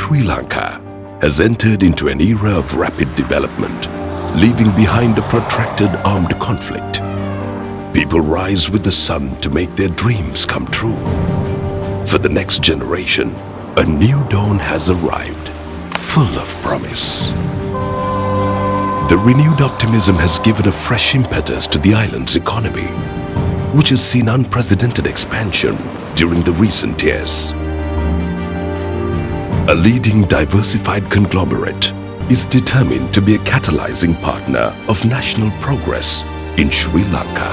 Sri Lanka has entered into an era of rapid development, leaving behind a protracted armed conflict. People rise with the sun to make their dreams come true. For the next generation, a new dawn has arrived, full of promise. The renewed optimism has given a fresh impetus to the island's economy, which has seen unprecedented expansion during the recent years. A leading diversified conglomerate is determined to be a catalyzing partner of national progress in Sri Lanka.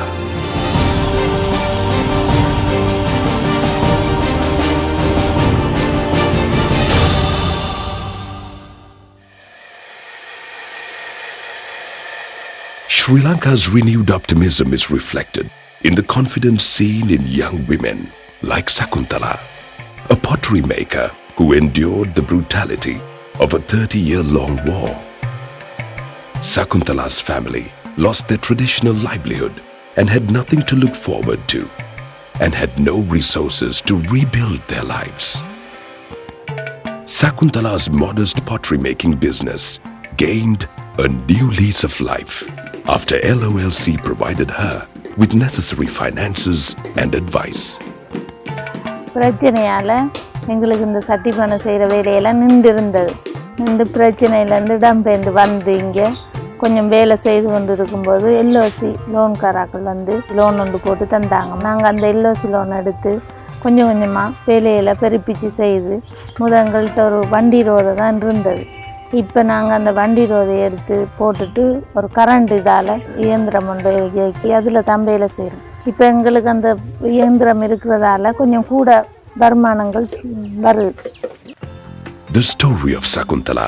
Sri Lanka's renewed optimism is reflected in the confidence seen in young women like Sakuntala, a pottery maker who endured the brutality of a 30-year-long war. Sakuntala's family lost their traditional livelihood and had nothing to look forward to, and had no resources to rebuild their lives. Sakuntala's modest pottery-making business gained a new lease of life after LOLC provided her with necessary finances and advice. பிரச்சனையால எங்களுக்கு இந்த சட்டி பானை செய்கிற வேலையெல்லாம் நின்று பிரச்சனையிலேருந்து இடம்பெயர்ந்து வந்து இங்கே கொஞ்சம் வேலை செய்து கொண்டு இருக்கும்போது எல்ஓசி லோன்காராக்கள் வந்து லோன் ஒன்று போட்டு தந்தாங்க. நாங்கள் அந்த எல்ஓசி லோன் எடுத்து கொஞ்சம் கொஞ்சமாக வேலையில் பெருப்பிச்சு செய்து முதங்கள்கிட்ட ஒரு வண்டி ரோதை தான் இருந்தது. இப்போ நாங்கள் அந்த வண்டி ரோதை எடுத்து போட்டுட்டு ஒரு கரண்ட் இதால் இயந்திரம் ஒன்று இயக்கி அதில் தான் வேலை செய்கிறோம். இப்போ எங்களுக்கு அந்த இயந்திரம் இருக்கிறதால கொஞ்சம் கூட வருமானங்கள் வருது. The story of Sakuntala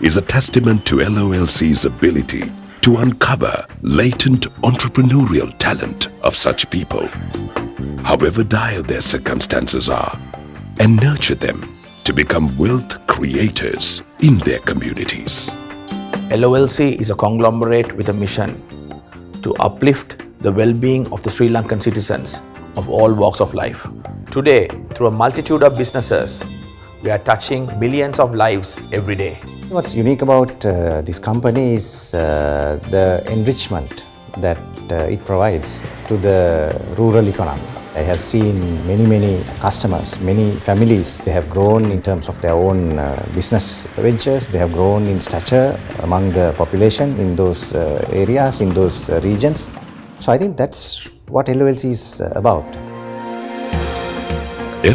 is a testament to LOLC's ability to uncover latent entrepreneurial talent of such people, however dire their circumstances are, and nurture them to become wealth creators in their communities. LOLC is a conglomerate with a mission to uplift the well-being of the Sri Lankan citizens of all walks of life. Today, through a multitude of businesses, we are touching millions of lives every day. What's unique about this company is the enrichment that it provides to the rural economy. I have seen many customers, many families. They have grown in terms of their own business ventures. They have grown in stature among the population in those areas, in those regions. So I think that's what LOLC is about.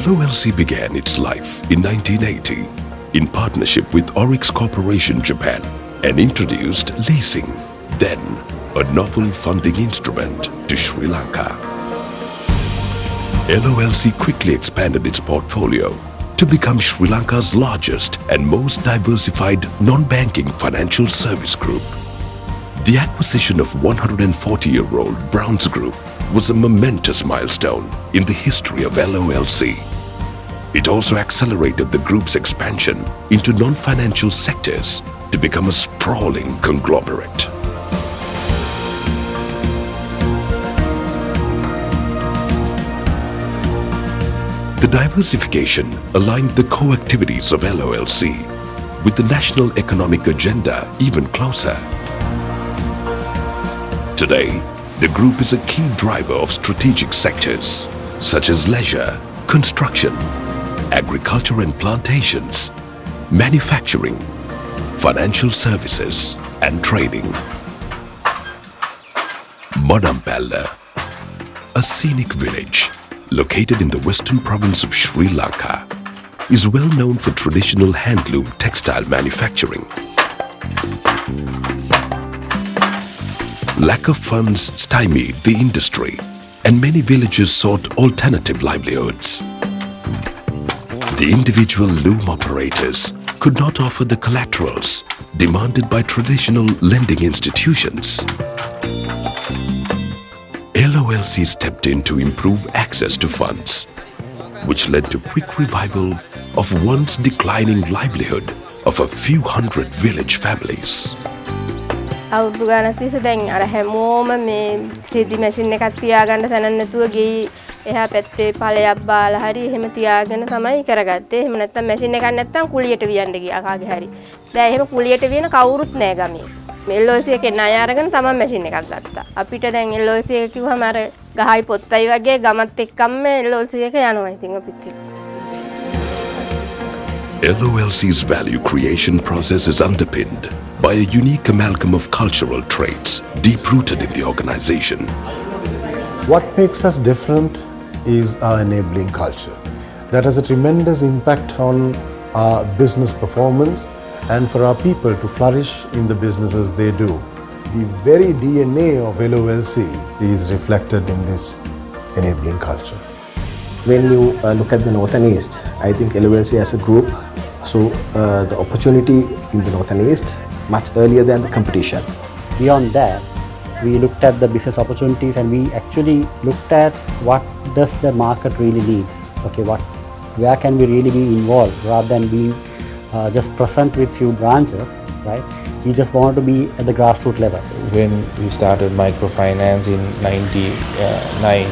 LOLC began its life in 1980 in partnership with Oryx Corporation Japan and introduced leasing, then a novel funding instrument, to Sri Lanka. LOLC quickly expanded its portfolio to become Sri Lanka's largest and most diversified non-banking financial service group. The acquisition of 140-year-old Browns Group was a momentous milestone in the history of LOLC. It also accelerated the group's expansion into non-financial sectors to become a sprawling conglomerate. The diversification aligned the core activities of LOLC with the national economic agenda even closer. Today, the group is a key driver of strategic sectors such as leisure, construction, agriculture and plantations, manufacturing, financial services and trading. Modampalla, a scenic village located in the western province of Sri Lanka, is well known for traditional handloom textile manufacturing. Lack of funds stymied the industry, and many villagers sought alternative livelihoods. The individual loom operators could not offer the collaterals demanded by traditional lending institutions. LOLC stepped in to improve access to funds, which led to quick revival of once declining livelihood of a few hundred village families. අවුරුදු ගානක් තිස්සේ දැන් අර හැමෝම මේ රිදි machine එකක් තියාගන්න තැනක් නැතුව ගේ එහා පැත්තේ ඵලයක් බාලා හරි එහෙම තියාගෙන තමයි කරගත්තේ. එහෙම නැත්නම් මැෂින් එකක් නැත්නම් කුලියට වියන්න ගියා කාගේ හරි. දැන් එහෙම කුලියට වියන කවුරුත් නැහැ ගමේ. LOC එකේ ණය අරගෙන තමයි මැෂින් එකක් ගත්තා. අපිට දැන් LOC එක කිව්වම අර ගහයි පොත්තයි වගේ ගමත් එක්කම LOC එක යනවා ඉතින් අපිත් එක්ක. LOLC's value creation process is underpinned by a unique amalgam of cultural traits deep-rooted in the organization. What makes us different is our enabling culture. That has a tremendous impact on our business performance and for our people to flourish in the businesses they do. The very DNA of LOLC is reflected in this enabling culture. When you look at the North and East, I think LOLC as a group, so the opportunity in the North and East much earlier than the competition. Beyond that, we looked at the business opportunities and we actually looked at what does the market really needs. Okay, where can we really be involved rather than being just present with few branches, right? We just wanted to be at the grassroots level. When we started microfinance in 99,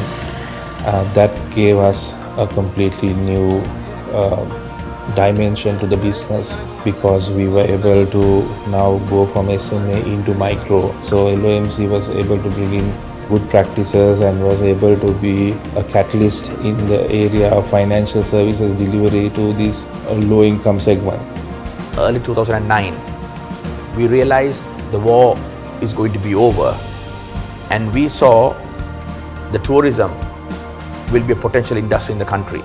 that gave us a completely new dimension to the business because we were able to now go from SMA into micro. So LOMC was able to bring in good practices and was able to be a catalyst in the area of financial services delivery to this low income segment. Early 2009, we realized the war is going to be over and we saw the tourism will be a potential industry in the country.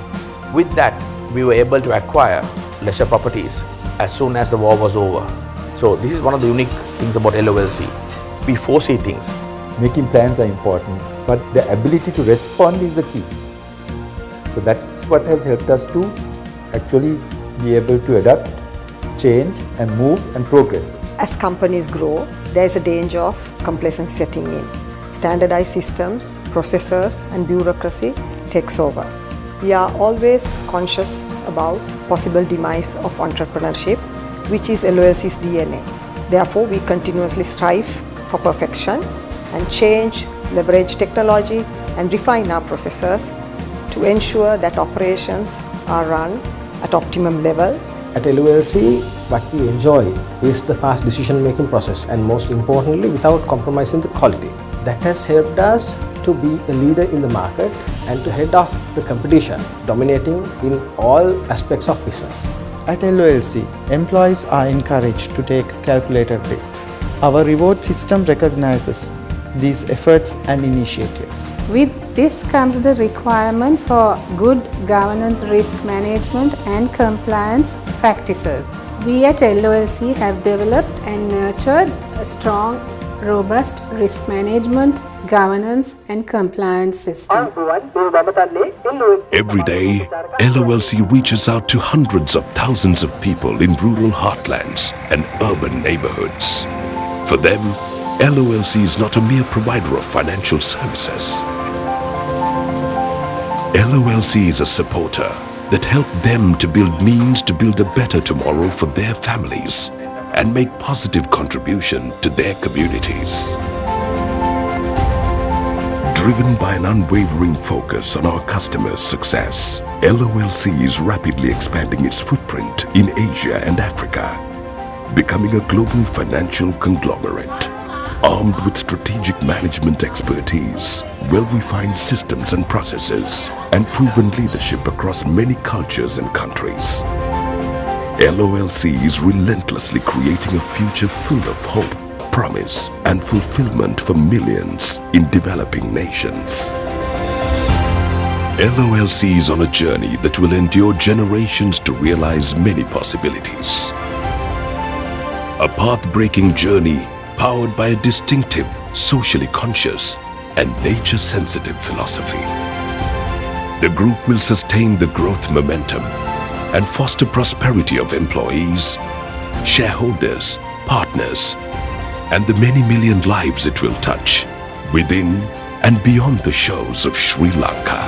With that, we were able to acquire leisure properties as soon as the war was over. So this is one of the unique things about LOLC. We foresee things. Making plans are important, but the ability to respond is the key. So that's what has helped us to actually be able to adapt, change and move and progress. As companies grow, there is a danger of complacency setting in. Standardized systems, processes and bureaucracy takes over. We are always conscious about possible demise of entrepreneurship, which is LOLC's DNA. Therefore, we continuously strive for perfection and change, leverage technology and refine our processes to ensure that operations are run at optimum level. At LOLC, what we enjoy is the fast decision-making process and most importantly, without compromising the quality. That has helped us to be a leader in the market and to head off the competition, dominating in all aspects of business. At LOLC, employees are encouraged to take calculated risks. Our reward system recognizes these efforts and initiatives. With this comes the requirement for good governance, risk management and compliance practices. We at LOLC have developed and nurtured a strong, robust risk management, governance and compliance system. Every day, LOLC reaches out to hundreds of thousands of people in rural heartlands and urban neighborhoods. For them, LOLC is not a mere provider of financial services. LOLC is a supporter that helps them to build means to build a better tomorrow for their families and make positive contribution to their communities. Driven by an unwavering focus on our customers' success, LOLC is rapidly expanding its footprint in Asia and Africa, becoming a global financial conglomerate. Armed with strategic management expertise, well-refined systems and processes, and proven leadership across many cultures and countries, LOLC is relentlessly creating a future full of hope, promise, and fulfillment for millions in developing nations. LOLC is on a journey that will endure generations to realize many possibilities. A path-breaking journey powered by a distinctive, socially conscious, and nature-sensitive philosophy. The group will sustain the growth momentum and foster prosperity of employees, shareholders, partners, and the many million lives it will touch within and beyond the shores of Sri Lanka.